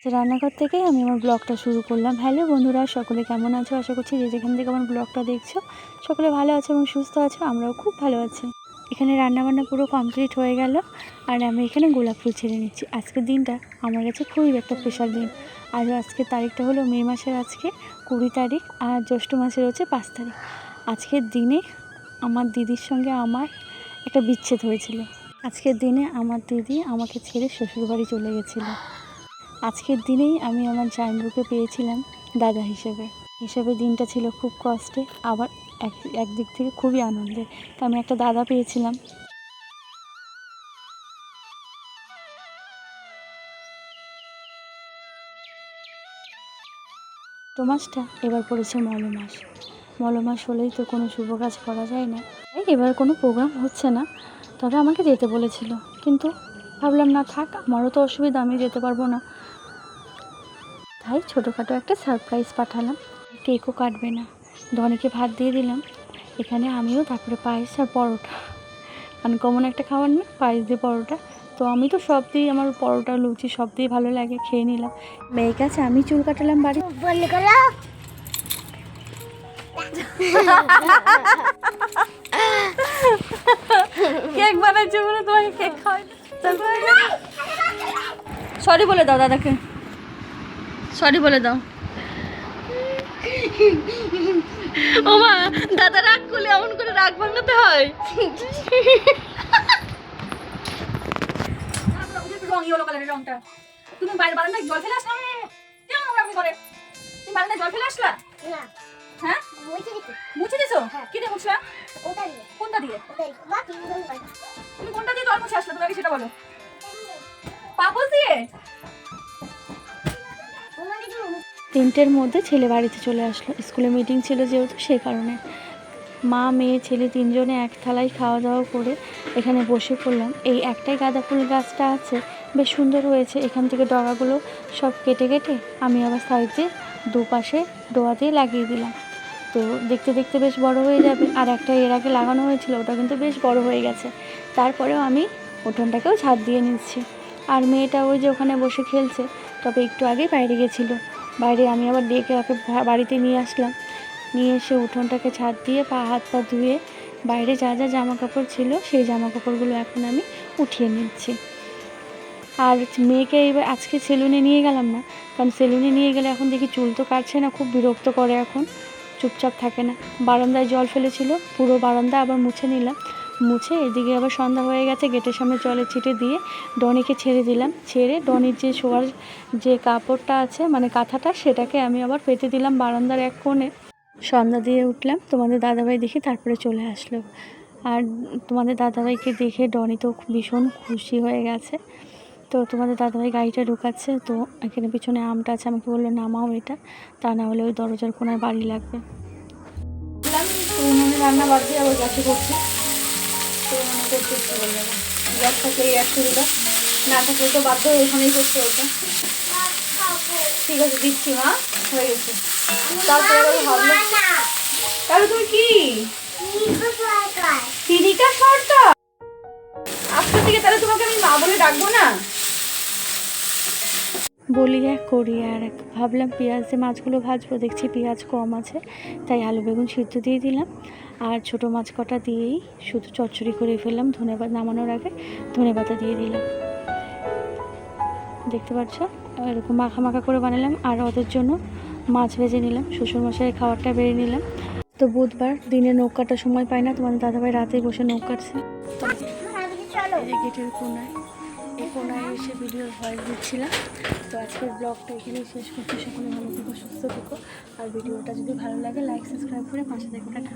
রান্নাঘর থেকেই আমি আমার ব্লগটা শুরু করলাম। হ্যালো বন্ধুরা, সকলে কেমন আছো? আশা করছি যে যেখান থেকে আমার ব্লগটা দেখছো সকলে ভালো আছো এবং সুস্থ আছো। আমরাও খুব ভালো আছি। এখানে রান্নাবান্না পুরো কমপ্লিট হয়ে গেল আর আমি এখানে গোলাপ ফুল ছেড়ে নিচ্ছি। আজকের দিনটা আমার কাছে খুবই একটা স্পেশাল দিন। আর আজকের তারিখটা হলো মে মাসের আজকে 20 তারিখ আর জ্যৈষ্ঠ মাসের হচ্ছে 5 তারিখ। আজকের দিনে আমার দিদির সঙ্গে আমার একটা বিচ্ছেদ হয়েছিল। আজকের দিনে আমার দিদি আমাকে ছেড়ে শ্বশুরবাড়ি চলে গেছিলো। আজকের দিনেই আমি আমার জামাইবাবুকে পেয়েছিলাম দাদা হিসেবে দিনটা ছিল খুব কষ্টে, আবার একদিক থেকে খুবই আনন্দের। তো আমি একটা দাদা পেয়েছিলাম। মাসটা এবার পড়েছে মলমাস হলেই তো কোনো শুভ কাজ করা যায় না। এবার কোনো প্রোগ্রাম হচ্ছে না, তবে আমাকে যেতে বলেছিল, কিন্তু ভাবলাম না থাক, আমারও তো অসুবিধা, আমি যেতে পারবো না। তাই ছোটোখাটো একটা সারপ্রাইজ পাঠালাম। কেকও কাটবে না, ধনীকে ভাত দিয়ে দিলাম। এখানে আমিও, তারপরে পায়েস আর পরোটা, আনকমন একটা খাবার না, পায়েস দিয়ে পরোটা। তো আমি তো সব দিয়েই, আমার পরোটা লুচি সব দিয়ে ভালো লাগে, খেয়ে নিলাম। মেয়ের কাছে আমি চুল কাটালাম বাড়ি। কেক বানাইছে বলে তোমাকে কেক খাওয়াই। সরি বলে দাও দাদাকে, সরি বলে দাও। ও মা, দাদা রাগ করলে এমন করে রাগ ভাঙাতে হয়? রং ইয়েলো কালারের রংটা। তুমি বাইরে বারান্দায় জল ফেলে আসলা কেন? আপনি করে তুমি বারান্দায় জল ফেলে আসলা? না। হ্যাঁ, মুছে দিছো? কি দিয়ে মুছলা? ওটা দিয়ে। কোনটা দিয়ে? তুমি কোনটা দিয়ে জল মুছে আসলা? তুমি আগে সেটা বলো। পাপোশ দিয়ে? 3টের মধ্যে ছেলে বাড়িতে চলে আসলো। স্কুলে মিটিং ছিল যেহেতু, সেই কারণে মা মেয়ে ছেলে 3জনে এক থালায় খাওয়া দাওয়া করে এখানে বসে পড়লাম। এই একটাই গাঁদা ফুল গাছটা আছে, বেশ সুন্দর হয়েছে। এখান থেকে ডগাগুলো সব কেটে কেটে আমি আবার সাইডে দুপাশে ডোয়া দিয়ে লাগিয়ে দিলাম। তো দেখতে দেখতে বেশ বড় হয়ে যাবে। আর একটা এর আগে লাগানো হয়েছিল, ওটা কিন্তু বেশ বড় হয়ে গেছে। তারপরেও আমি উঠোনটাকেও ঝাড় দিয়ে নিচ্ছি। আর মেয়েটা ওই যে ওখানে বসে খেলছে, তবে একটু আগেই বাইরে গেছিলো। বাইরে আমি আবার ডেকে ওকে বাড়িতে নিয়ে আসলাম। নিয়ে এসে উঠোনটাকে ঝাড় দিয়ে হাত পা ধুয়ে বাইরে যা যা জামা কাপড় ছিল সেই জামা কাপড়গুলো এখন আমি উঠিয়ে নিচ্ছি। আর মেয়েকে এবার আজকে সেলুনে নিয়ে গেলাম না, কারণ সেলুনে নিয়ে গেলে এখন দেখি চুল তো কাটছে না, খুব বিরক্ত করে, এখন চুপচাপ থাকে না। বারান্দায় জল ফেলেছিল, পুরো বারান্দা আবার মুছে নিলাম। মুছে এদিকে আবার সন্ধ্যা হয়ে গেছে, গেটের সামনে জলের ছিটে দিয়ে ডনিকে ছেড়ে দিলাম। ছেড়ে ডনির যে শোয়ার যে কাপড়টা আছে, মানে কাঁথাটা, সেটাকে আমি আবার পেতে দিলাম বারান্দার এক কোণে। সন্ধ্যা দিয়ে উঠলাম, তোমাদের দাদাভাই দেখি তারপরে চলে আসলো। আর তোমাদের দাদাভাইকে দেখে ডনি তো ভীষণ খুশি হয়ে গেছে। তো তোমাদের দাদাভাই গাড়িটা ঢোকাচ্ছে, তো এখানে পিছনে আমটা আছে, আমাকে বললো নামাও এটা, তা না হলে ওই দরজার কোনায় বাড়ি লাগবে। উনুনে রান্না বাদ দিয়ে আবার গ্যাসে করছি। তো উনুনে করতে ইচ্ছে করলো না, গ্যাস থাকলে গ্যাস সুবিধা, না থাকলে তো বাধ্য ওইখানেই করতে হতো। ঠিক আছে দিচ্ছি মা, হয়ে গেছে। তারপরে ভাবলো, তাহলে তুমি কি তিরিকা সরকার আজকের থেকে, তাহলে তোমাকে আমি মা বলে ডাকবো না? বলি এক করি আর এক। ভাবলাম পেঁয়াজ দিয়ে মাছগুলো ভাজবো, দেখছি পেঁয়াজ কম আছে, তাই আলু বেগুন সিদ্ধ দিয়ে দিলাম। আর ছোটো মাছ কটা দিয়েই শুধু চচ্চড়ি করে ফেললাম। ধনেপাতা নামানোর আগে ধনেপাতা দিয়ে দিলাম। দেখতে পাচ্ছ, এরকম মাখা মাখা করে বানালাম। আর ওদের জন্য মাছ ভেজে নিলাম, শ্বশুরমশাইয়ের খাবারটা বেড়ে নিলাম। তো বুধবার দিনে নৌক কাটার সময় পাই না, তোমাদের দাদাভাই রাতেই বসে নৌক কাটছে। এই গেটের কোনায়, এই কোনায় এসে ভিডিওর ভয়েস দিচ্ছিলাম। তো আজকের ব্লগটা এখানেই শেষ করছি। সকলে ভালো থেকো, সুস্থ থেকো। আর ভিডিওটা যদি ভালো লাগে লাইক সাবস্ক্রাইব করে পাশে থেকো। টাটা।